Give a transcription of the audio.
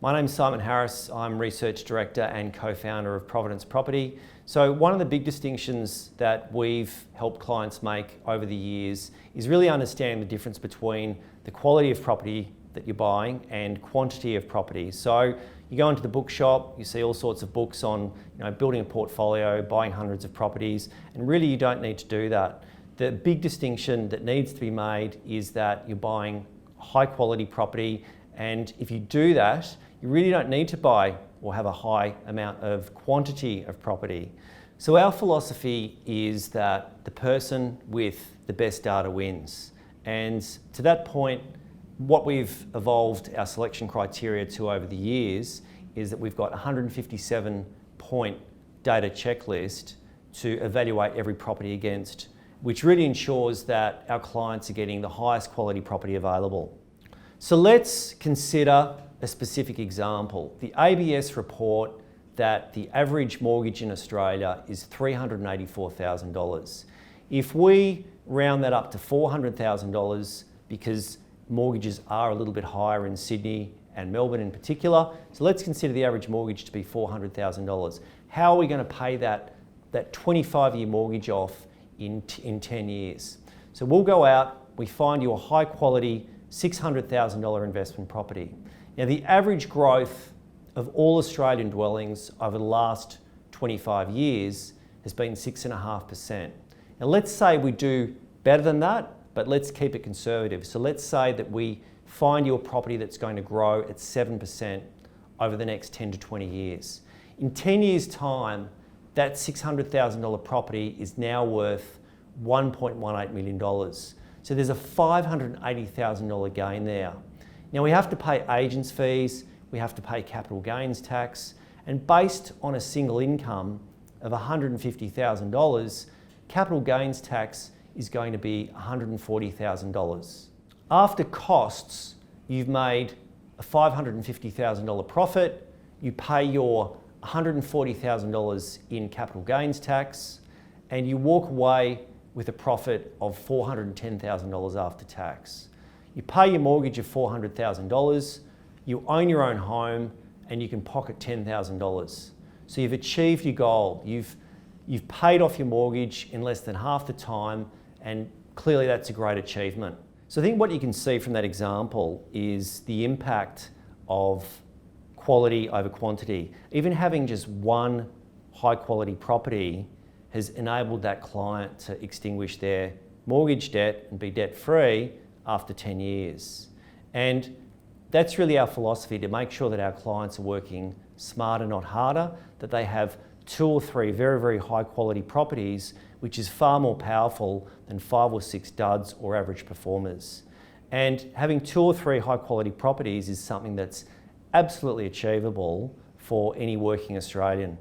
My name's Simon Harris. I'm Research Director and co-founder of Providence Property. So one of the big distinctions that we've helped clients make over the years is really understanding the difference between the quality of property that you're buying and quantity of property. So you go into the bookshop, you see all sorts of books on building a portfolio, buying hundreds of properties, and really you don't need to do that. The big distinction that needs to be made is that you're buying high quality property, and if you do that, you really don't need to buy or have a high amount of quantity of property. So our philosophy is that the person with the best data wins. And to that point, what we've evolved our selection criteria to over the years is that we've got a 157-point data checklist to evaluate every property against, which really ensures that our clients are getting the highest quality property available. So let's consider a specific example. The ABS report that the average mortgage in Australia is $384,000. If we round that up to $400,000, because mortgages are a little bit higher in Sydney and Melbourne in particular, so let's consider the average mortgage to be $400,000. How are we going to pay that 25-year mortgage off in 10 years? So we'll go out, we find you a high quality $600,000 investment property. Now the average growth of all Australian dwellings over the last 25 years has been 6.5%. Now let's say we do better than that, but let's keep it conservative. So let's say that we find you a property that's going to grow at 7% over the next 10 to 20 years. In 10 years' time, that $600,000 property is now worth $1.18 million. So there's a $580,000 gain there. Now we have to pay agents' fees, we have to pay capital gains tax, and based on a single income of $150,000, capital gains tax is going to be $140,000. After costs, you've made a $550,000 profit, you pay your $140,000 in capital gains tax, and you walk away with a profit of $410,000 after tax. You pay your mortgage of $400,000, you own your own home, and you can pocket $10,000. So you've achieved your goal. You've paid off your mortgage in less than half the time, and clearly that's a great achievement. So I think what you can see from that example is the impact of quality over quantity. Even having just one high quality property has enabled that client to extinguish their mortgage debt and be debt free after 10 years. And that's really our philosophy, to make sure that our clients are working smarter, not harder, that they have 2 or 3 very, very high quality properties, which is far more powerful than 5 or 6 duds or average performers. And having 2 or 3 high quality properties is something that's absolutely achievable for any working Australian.